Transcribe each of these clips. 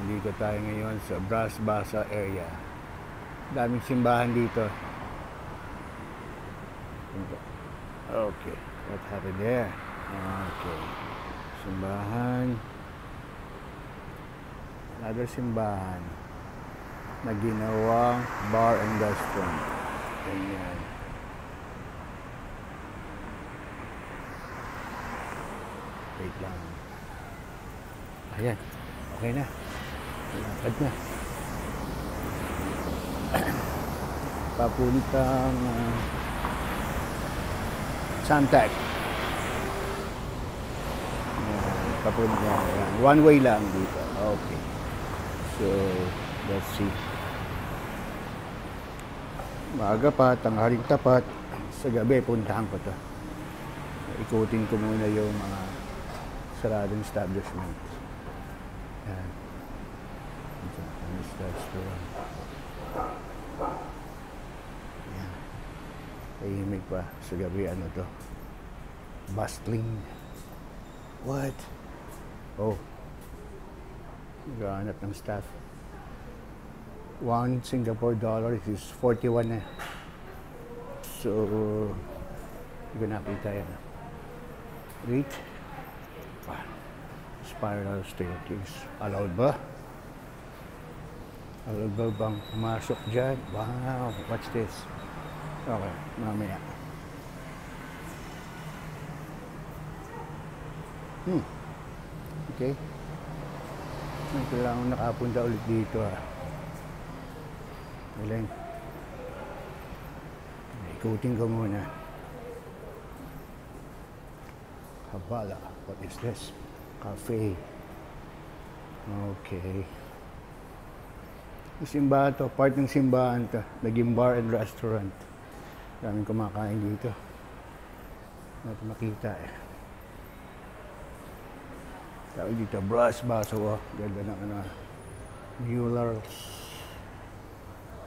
Nandito tayo ngayon sa Bras Basah area. Daming simbahan dito. Okay, what happened there? Okay, simbahan. Another simbahan na ginawang bar and restaurant. Ganyan. Wait lang. Ayan, okay na. Lakad na. Papuntang Suntec. Papunta. One way lang dito. Okay. So, let's see. Maaga pa, tanghaling tapat. Sa gabi, puntahan ko to. Ikutin ko muna yung mga saradong establishment. Yan. Yan. Tahimik pa. Sa gabi, ano to? Bustling. What? Oh. Naghahanap ng staff. $1 Singapore is 41 na. So, ganapin tayo na. Wait. Spiral staircase. Allowed ba? Allowed ba bang pumasok dyan? Wow, what's this? Okay, mamaya. Okay. Kailangan nakapunta ulit dito ha. Galing. Ikutin ko muna. Habala. What is this? Cafe. Okay. Yung simbahan to, part ng simbahan to. Naging bar and restaurant. Daming kumakain dito. Natin makita eh. Tawag dito, Bras Basah. Ganda ng ano. Muellers.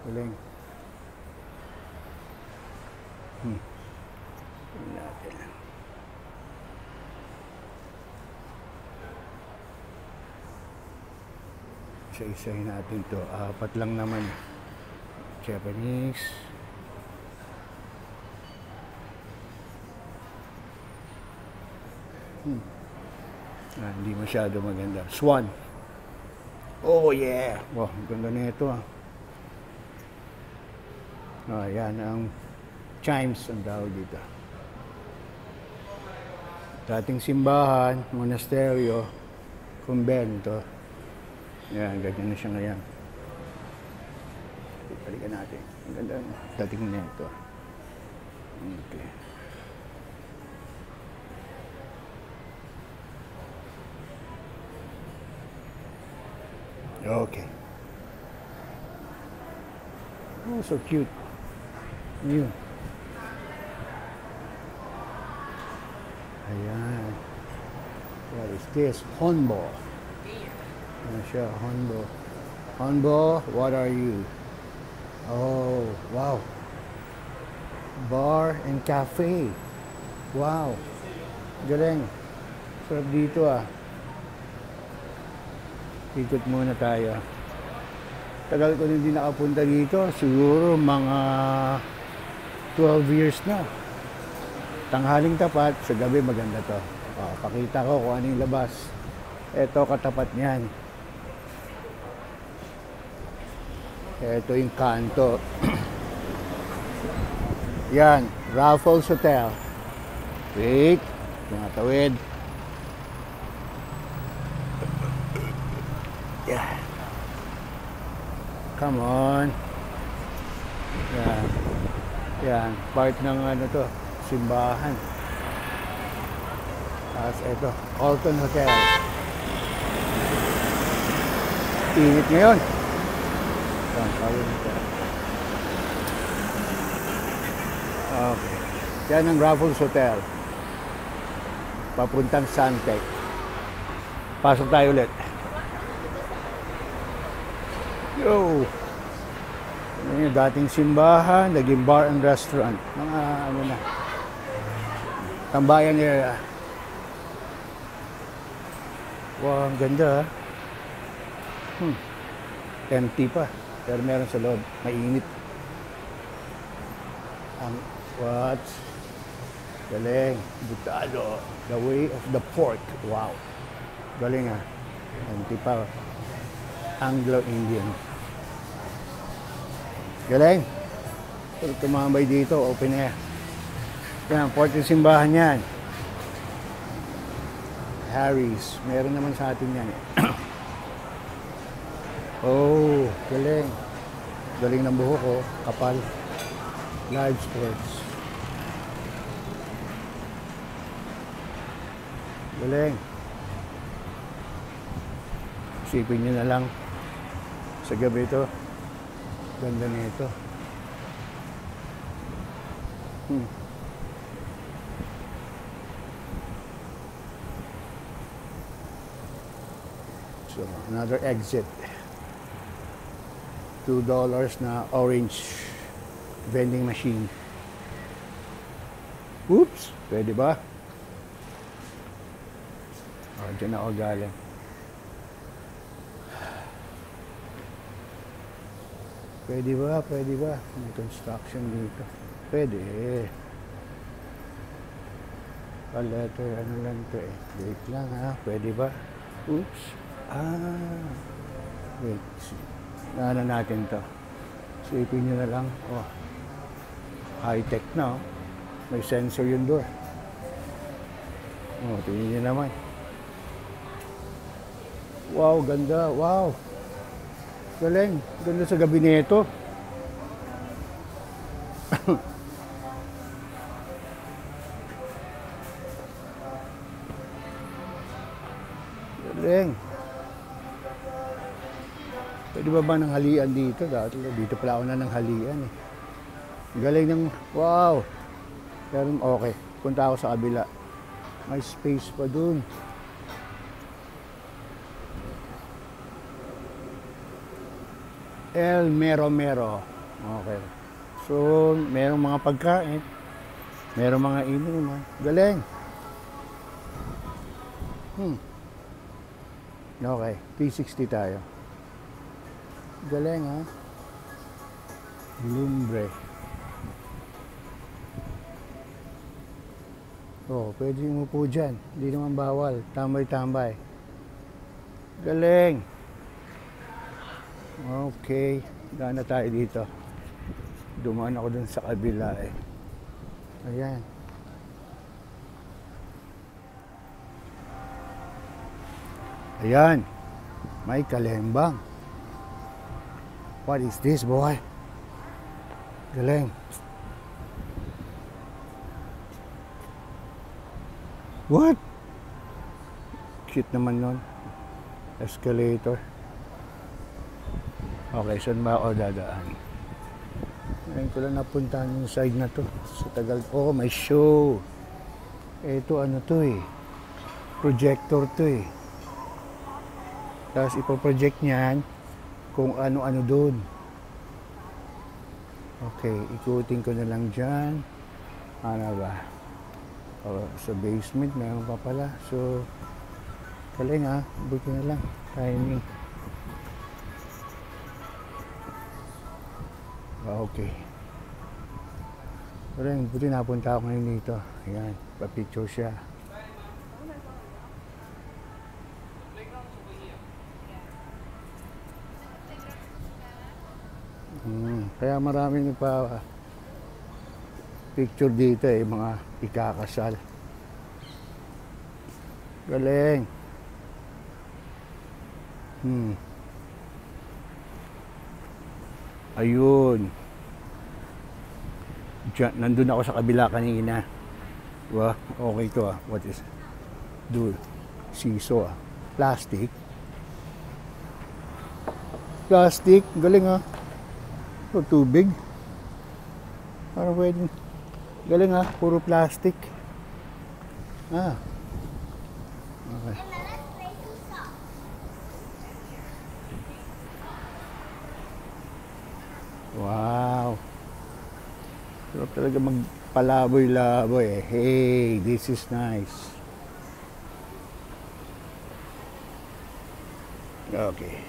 Galing. Natin. Isa-isahin natin to. Apat lang naman. Japanese. Hindi masyado maganda. Swan. Oh yeah. Wow, ganda na ito ah. Yan ang chimes ang tawag dito. Dating simbahan, monasteryo, kumbento. Yan, ganyan na siya ngayon. Balikan natin. Ang ganda dating na ito. Okay. Okay. Oh, so cute. New. Ayan. What is this? Honbo. Ano siya? Honbo. Honbo, what are you? Oh, wow. Bar and cafe. Wow. Galing. Sarap dito ah. Ikot muna tayo. Tagal ko hindi nakapunta dito. Siguro mga 12 years na. Tanghaling tapat, sa gabi maganda to. Pakita ko kung ano yung labas. Ito katapat niyan. Ito yung kanto. Yan, Raffles Hotel. Wait, tumatawid. Yeah. Come on. Yan. Yan, part ng ano to, simbahan. Tapos ito, Alton Hotel. Init ngayon. Okay. Yan ang Raffles Hotel. Papuntang Suntec. Pasok tayo ulit. Yo! Yan yung dating simbahan, naging bar and restaurant. Mga ano na. Tambayan area. Wow, ang ganda. Empty pa. Pero meron sa loob. Mainit. Ang what? Galing. Butado. The way of the pork. Wow. Galing ah. Empty pa. Anglo-Indian. Galing. Pero tumambay dito. Open air. Yan. Port yung simbahan yan. Harry's. Meron naman sa atin yan eh. Oh, galing. Galing ng buhok ko. Kapal. Live sports. Galing. Isipin nyo na lang. Sa gabi ito. Ganda nito. So, another exit. $2 na orange vending machine. Oops! Pwede ba? Oh, dyan ako galing. Pwede ba? Pwede ba? May construction dito. Pwede. Letter, ano lang to eh. Wait lang ha. Pwede ba? Oops. Wait. Ano natin to? Isipin nyo na lang. Oh. High-tech na oh. May sensor yung door. Oh, tingin nyo naman. Wow, ganda. Wow. Galing. Ganda sa gabinete. Galing. Pwede ba ng halian dito? Dito pala ako na ng halian eh. Galing ng... Wow! Pero okay. Punta ako sa kabila. May space pa dun. El Mero Mero. Okay. So, merong mga pagkain. Merong mga inuman. Galing. Okay. P60 tayo. Galing ha. Lumbre. Oh, pwede umupo dyan. Hindi naman bawal. Tambay-tambay. Galing. Okay. Daan na tayo dito. Dumaan ako dun sa kabila eh. Ayan. Ayan. May kalembang. What is this, boy? Galing. What? Cute naman nun. Escalator. Okay, saan ba ako dadaan? Ngayon ko lang napuntahan yung side na to. Sa tagal. Oh, may show. Ito ano to eh. Projector to eh. Tapos ipoproject niyan kung ano-ano doon. Okay, ikutin ko na lang dyan. Ano ba? Sa basement, meron pa pala. So, galing ha. Buti na lang. Timing. Okay. Galing, buti napunta ako ngayon dito. Ayan, pa-picture siya. Kaya maraming pa picture dito eh, mga ikakasal. Galing. Ayun. Diyan, nandun ako sa kabila kanina. Wow, okay to ah. What is? Dude, siso ah. Plastic. Plastic, galing ah. O, tubig. Parang pwede. Galing ha, puro plastic. Ah. Okay. Wow. Sarap talaga magpalaboy-laboy eh. Hey, this is nice. Okay.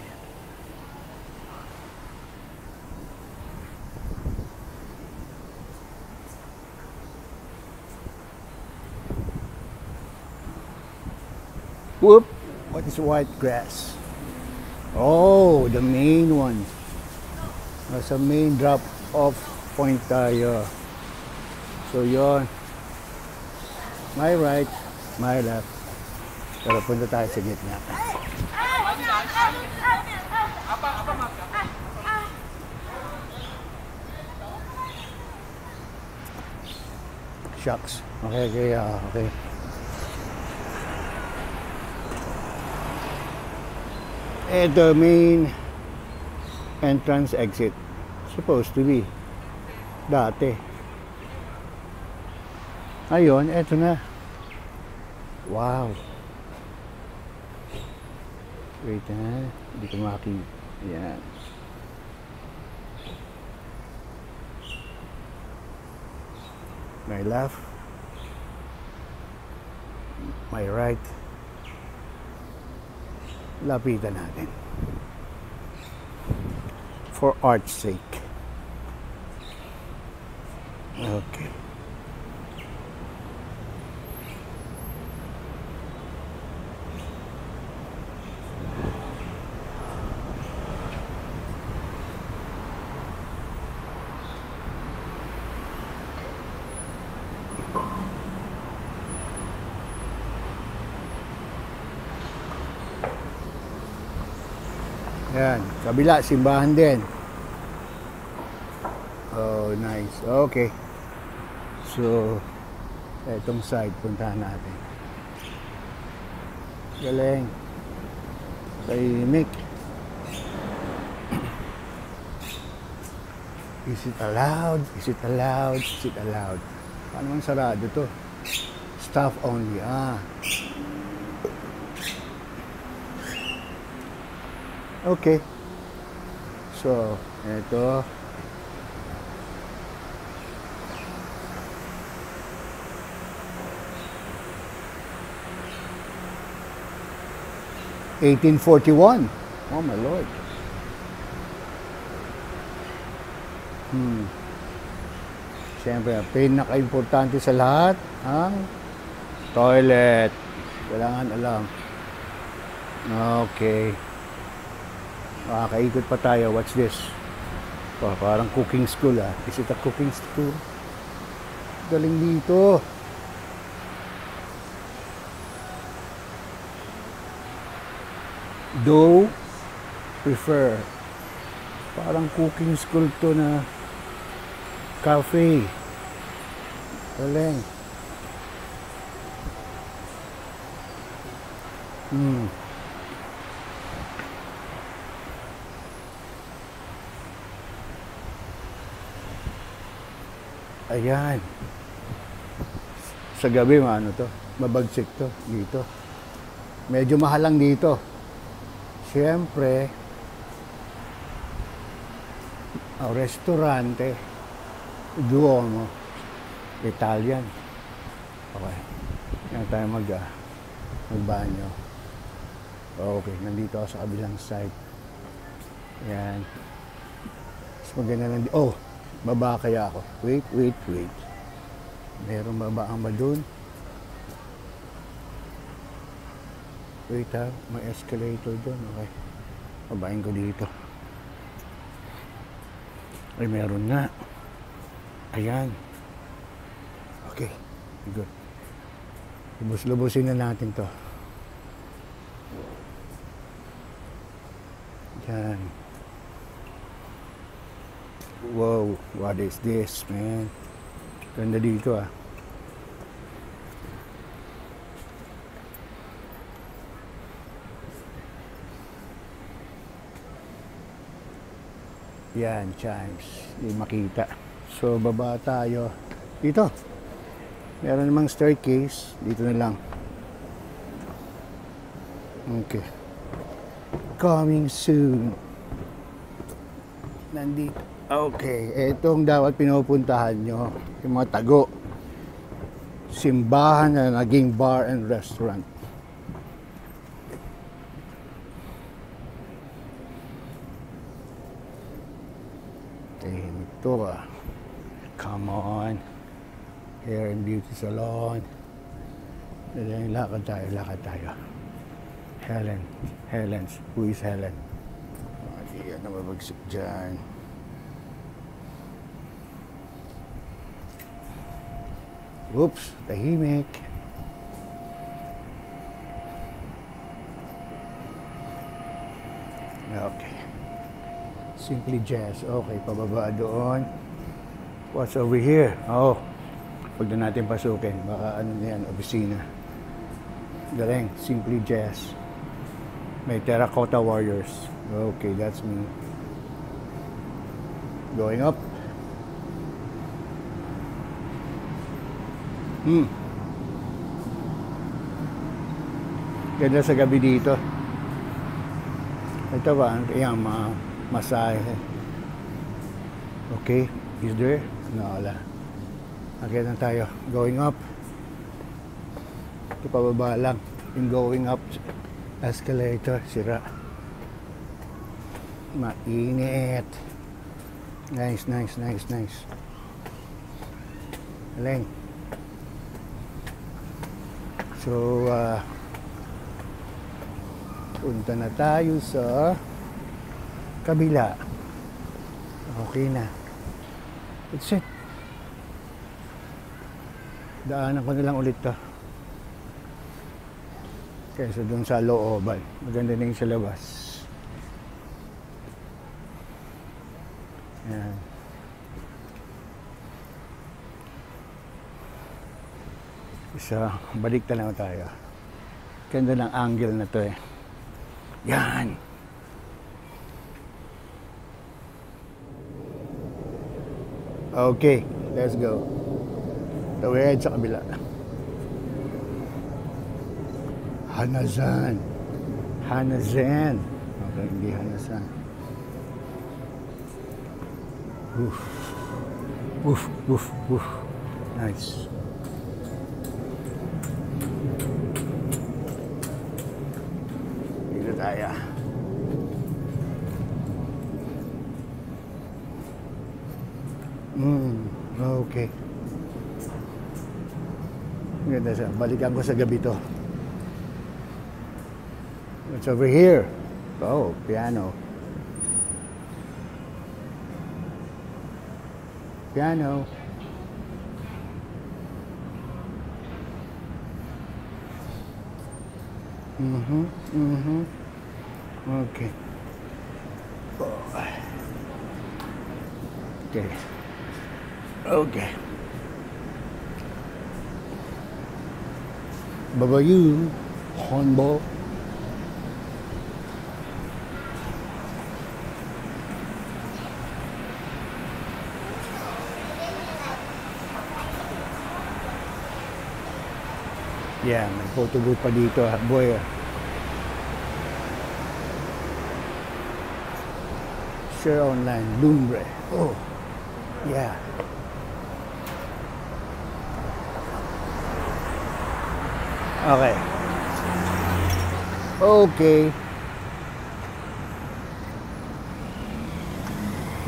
Whoop! What is white grass? Oh, the main one. Nasa main drop-off point tayo. So, yon. My right, my left. Pero punta tayo sa gitna. Shucks. Okay. The main entrance exit. Supposed to be. Dati. Ayun, eto na. Wow. Wait ha. Hindi ko makita. Ayan. My left, my right. Lapitan natin. For art's sake. Okay. Yan, kabila, simbahan din. Oh, nice. Okay. So, etong side, puntahan natin. Galing. Tahimik. Is it allowed? Is it allowed? Is it allowed? Paano man sarado to? Staff only. Okay. So, ito. (1841). Oh my Lord. Siyempre, pinaka-importante sa lahat, ang toilet. Kailangan alam. Okay. Makakaikot pa tayo. What's this? Parang cooking school ah. Is it a cooking school? Galing dito. Do prefer. Parang cooking school to na cafe. Galing. Ayan. Sa gabi, ano to? Mabagsik to. Dito. Medyo mahal lang dito. Siyempre, ang restaurante, Duomo, Italian. Okay. Yan tayo magbanyo. Okay, nandito ako sa kabilang side. Yan. Mas maganda lang. Oh, baba kaya ako. Wait. Meron babaan ba dun? Wait ha, may escalator dun. Okay. Babain ko dito. Ay, meron nga. Ayan. Okay. Good. Lubos-lubusin na natin to. Yan. Wow, what is this, man? Ganda dito ah. Yan, chimes. Hindi makita. So, baba tayo. Dito. Meron namang staircase. Dito na lang. Okay. Coming soon. Nandito. Okay. Itong dapat pinupuntahan nyo. Yung mga tago. Simbahan na naging bar and restaurant. Ito ah. Come on. Hair and beauty salon. Lakad tayo. Helen. Helen's. Who is Helen? Hindi yan na mabagsak dyan. Oops, tahimik. Okay. Simply Jazz. Okay, pababa doon. What's over here? Oh, huwag na natin pasukin. Baka ano na yan, opisina. Galing, Simply Jazz. May Terracotta Warriors. Okay, that's me. Going up. Ganda sa gabi dito. Ito ba? Ayan, masahe. Okay, is there? No, wala. Okay na tayo. Going up. Ito pababa lang. Yung going up escalator, sira. Mainit. Nice, nice, nice, nice. Galing. So, punta na tayo sa kabila. Okay na. That's it. Daanan ko na lang ulit to. Kaysa dun sa looban. Maganda na yung sa labas. Yan. Isa, balik na lang tayo. Ganda ng angle na to eh. Yan. Okay, let's go. Tawid sa kabila. Hanazan. Hanazan. Okay, hindi Hanazan. Woof. Woof, woof, woof. Nice. Dito tayo. Okay. Ganda siya. Balikan ko sa gabi to. What's over here? Oh, piano. Piano. Okay. Okay. Okay. Babayu, hornball. Yeah, may photo booth pa dito, boy. Share online, Lumbre. Oh, yeah. Okay. Okay.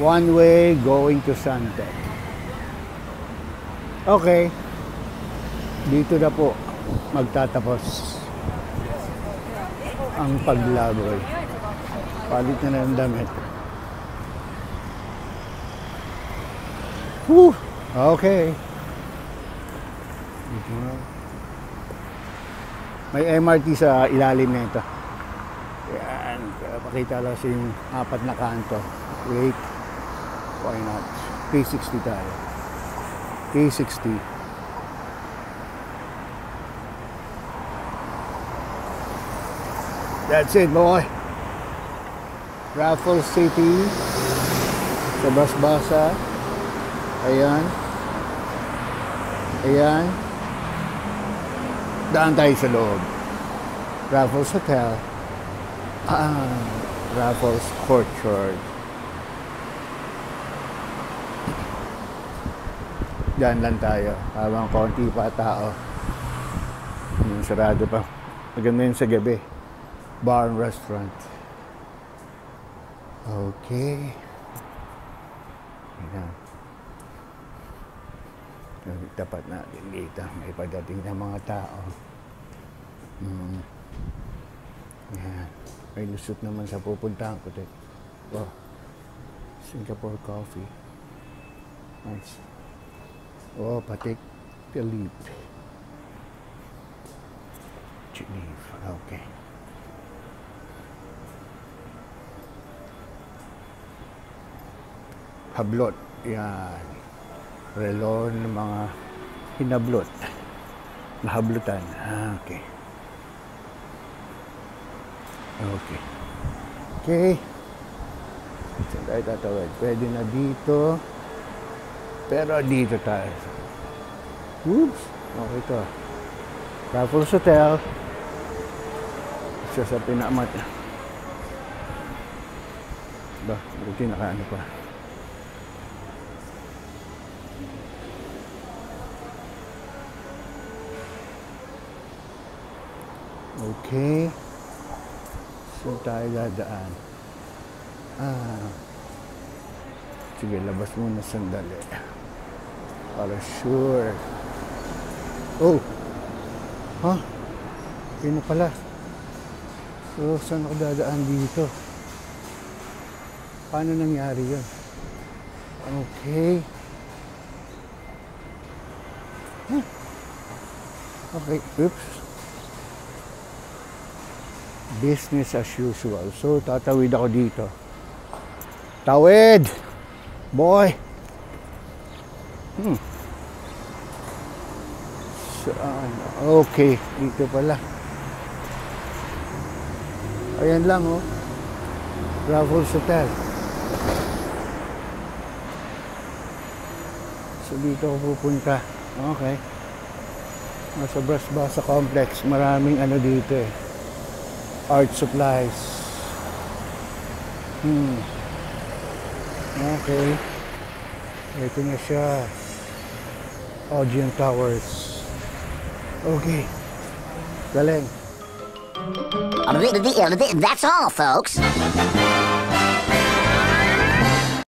One way going to Suntec. Okay. Dito na po magtatapos ang paglaboy. Palit na ng damit. Whew! Okay. May MRT sa ilalim nito. Yan. Pakita lang sa yung apat na kanto. Wait. Why not? K60 tayo. K60. That's it, boy. Raffles City. Sa Basbasa. Ayan. Ayan. Daan tayo sa loob. Raffles Hotel. Raffles Courtyard. Daan lang tayo. Habang konti pa tao. Sarado pa. Maganda yun sa gabi. Bar and restaurant. Okay. Ayan. Tapat natin dito. May pagdating ng mga tao. Yan. May lusot naman sa pupuntahan ko. Oh, Singapore coffee. Nice. Oh, Patek Philippe. Geneva. Okay. Hablot. Yan. Relo ng mga hinablot. Mahablutan. Okay. Okay. Okay. Saan tayo tatawid? Pwede na dito. Pero dito tayo. Oops. Okay to. Raffles Hotel. Isa sa pinamat. Ba, buti nakaano pa. Okay. Saan tayo dadaan? Sige, labas muna sandali. Para sure. Oh! Ha? Yun na pala. So, saan ako dadaan dito? Paano nangyari yun? Okay. Huh? Okay, oops. Business as usual. So, tatawid ako dito. Tawid! Boy! Saan? Okay, dito pala. Ayan lang, oh. Raffles Hotel. So, dito ako pupunta. Okay. Nasa Bras-Basa Complex. Maraming ano dito eh. Art supplies. Okay. Ito na siya. Audion Towers. Okay. Galing. That's all, folks.